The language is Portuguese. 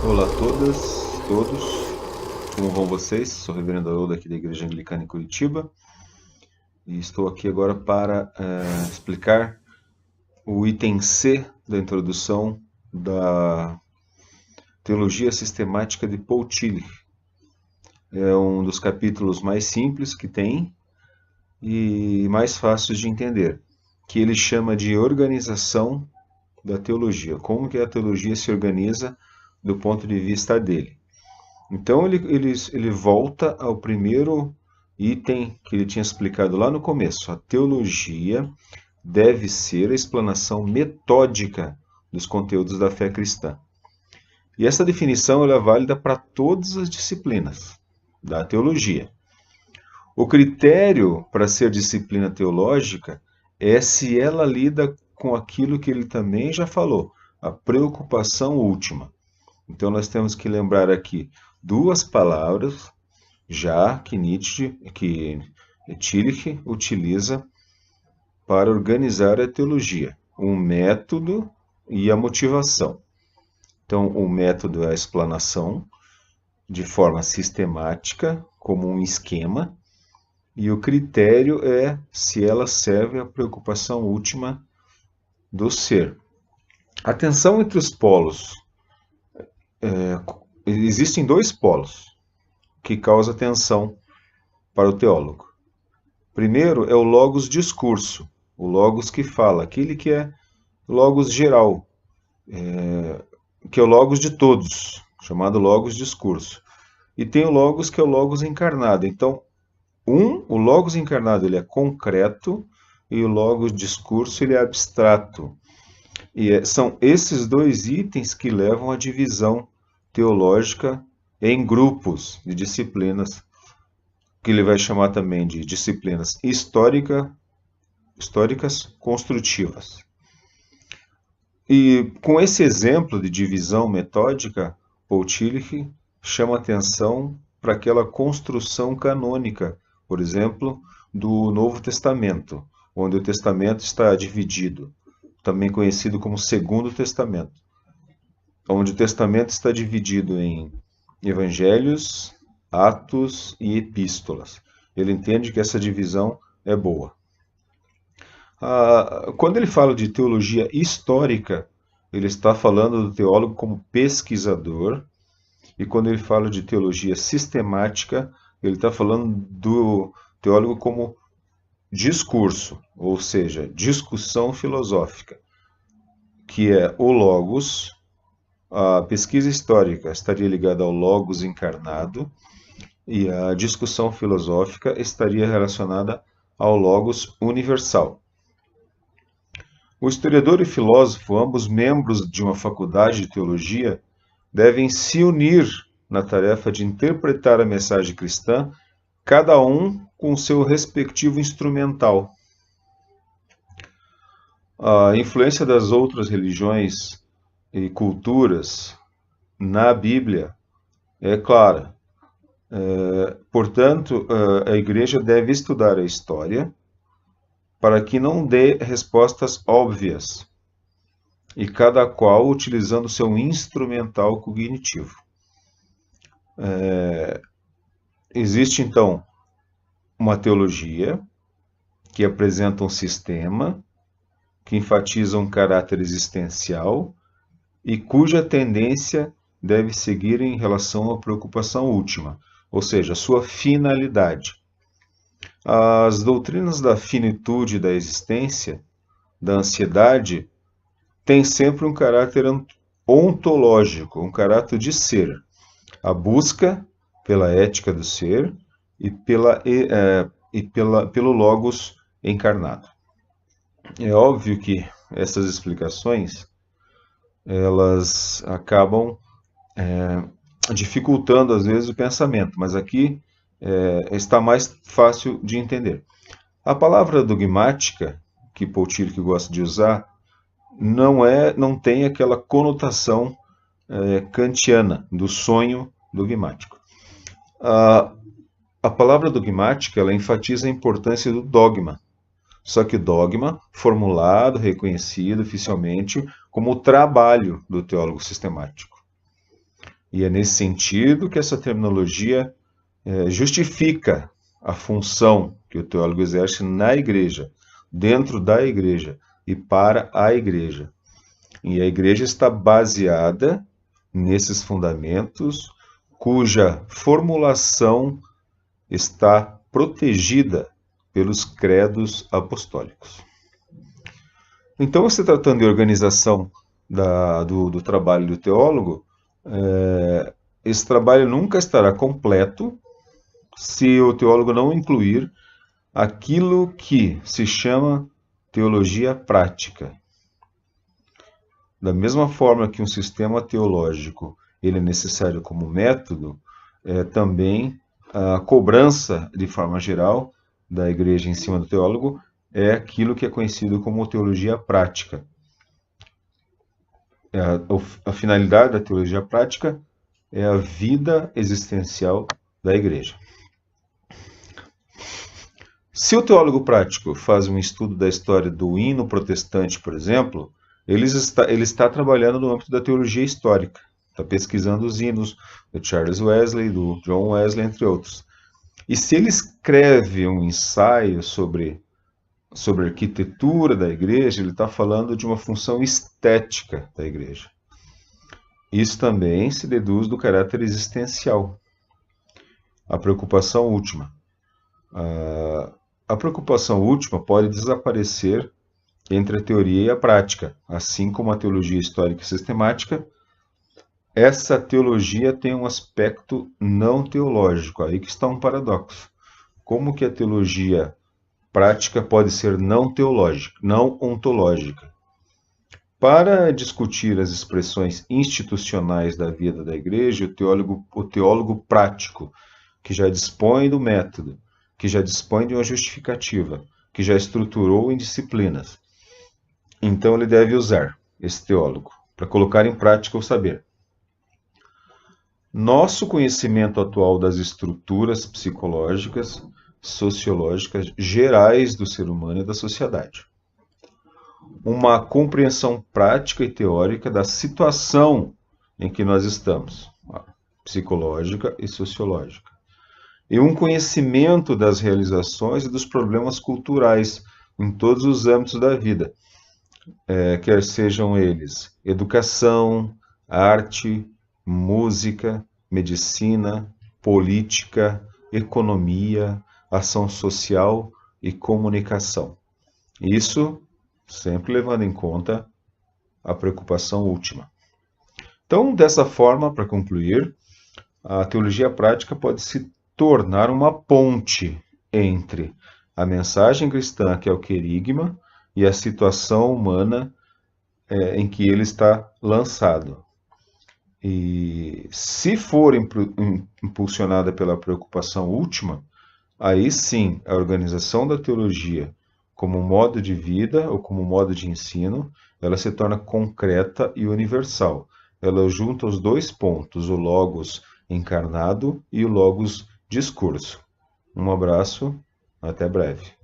Olá a todas, todos, como vão vocês? Sou o Reverendo Haroldo aqui da Igreja Anglicana em Curitiba e estou aqui agora para explicar o item C da introdução da Teologia Sistemática de Paul Tillich. É um dos capítulos mais simples que tem e mais fáceis de entender, que ele chama de organização da teologia, como que a teologia se organiza do ponto de vista dele. Então ele volta ao primeiro item que ele tinha explicado lá no começo. A teologia deve ser a explanação metódica dos conteúdos da fé cristã. E essa definição ela é válida para todas as disciplinas da teologia. O critério para ser disciplina teológica é se ela lida com aquilo que ele também já falou, a preocupação última. Então nós temos que lembrar aqui duas palavras já que Tillich utiliza para organizar a teologia: um método e a motivação. Então, o método é a explanação de forma sistemática, como um esquema, e o critério é se ela serve à preocupação última do ser. A tensão entre os polos. Existem dois polos que causam tensão para o teólogo. Primeiro é o logos discurso, o logos que fala, aquele que é logos geral, que é o logos de todos, chamado logos discurso. E tem o logos que é o logos encarnado. Então, o logos encarnado ele é concreto e o logos discurso ele é abstrato. E são esses dois itens que levam à divisão teológica em grupos de disciplinas, que ele vai chamar também de disciplinas históricas construtivas. E com esse exemplo de divisão metódica, Paul Tillich chama atenção para aquela construção canônica, por exemplo, do Novo Testamento, onde o Testamento está dividido, também conhecido como Segundo Testamento, onde o Testamento está dividido em Evangelhos, Atos e Epístolas. Ele entende que essa divisão é boa. Quando ele fala de teologia histórica, ele está falando do teólogo como pesquisador, e quando ele fala de teologia sistemática, ele está falando do teólogo como discurso, ou seja, discussão filosófica, que é o logos. A pesquisa histórica estaria ligada ao logos encarnado e a discussão filosófica estaria relacionada ao logos universal. O historiador e filósofo, ambos membros de uma faculdade de teologia, devem se unir na tarefa de interpretar a mensagem cristã, cada um com seu respectivo instrumental. A influência das outras religiões e culturas na Bíblia é clara. Portanto, a igreja deve estudar a história para que não dê respostas óbvias, e cada qual utilizando seu instrumental cognitivo. Existe, então, uma teologia que apresenta um sistema, que enfatiza um caráter existencial e cuja tendência deve seguir em relação à preocupação última, ou seja, a sua finalidade. As doutrinas da finitude da existência, da ansiedade, têm sempre um caráter ontológico, um caráter de ser. A busca pela ética do ser e pelo logos encarnado. É óbvio que essas explicações elas acabam dificultando às vezes o pensamento, mas aqui está mais fácil de entender. A palavra dogmática, que Paul Tillich gosta de usar, não tem aquela conotação kantiana do sonho dogmático. A palavra dogmática ela enfatiza a importância do dogma, só que dogma formulado, reconhecido oficialmente como o trabalho do teólogo sistemático. E é nesse sentido que essa terminologia justifica a função que o teólogo exerce na igreja, dentro da igreja e para a igreja. E a igreja está baseada nesses fundamentos, cuja formulação está protegida pelos credos apostólicos. Então, se tratando de organização do trabalho do teólogo, esse trabalho nunca estará completo se o teólogo não incluir aquilo que se chama teologia prática. Da mesma forma que um sistema teológico ele é necessário como método, também a cobrança, de forma geral, da igreja em cima do teólogo é aquilo que é conhecido como teologia prática. A finalidade da teologia prática é a vida existencial da igreja. Se o teólogo prático faz um estudo da história do hino protestante, por exemplo, ele está trabalhando no âmbito da teologia histórica. Está pesquisando os hinos do Charles Wesley, do John Wesley, entre outros. E se ele escreve um ensaio sobre a arquitetura da igreja, ele está falando de uma função estética da igreja. Isso também se deduz do caráter existencial. A preocupação última. A preocupação última pode desaparecer entre a teoria e a prática, assim como a teologia histórica e sistemática. Essa teologia tem um aspecto não teológico, aí que está um paradoxo. Como que a teologia prática pode ser não teológica, não ontológica? Para discutir as expressões institucionais da vida da igreja, o teólogo prático, que já dispõe do método, que já dispõe de uma justificativa, que já estruturou em disciplinas, então ele deve usar esse teólogo para colocar em prática o saber. Nosso conhecimento atual das estruturas psicológicas, sociológicas gerais do ser humano e da sociedade. Uma compreensão prática e teórica da situação em que nós estamos, psicológica e sociológica. E um conhecimento das realizações e dos problemas culturais em todos os âmbitos da vida, quer sejam eles educação, arte, música, medicina, política, economia, ação social e comunicação. Isso sempre levando em conta a preocupação última. Então, dessa forma, para concluir, a teologia prática pode se tornar uma ponte entre a mensagem cristã, que é o querigma, e a situação humana em que ele está lançado. E se for impulsionada pela preocupação última, aí sim a organização da teologia como modo de vida ou como modo de ensino, ela se torna concreta e universal. Ela junta os dois pontos, o logos encarnado e o logos discurso. Um abraço, até breve.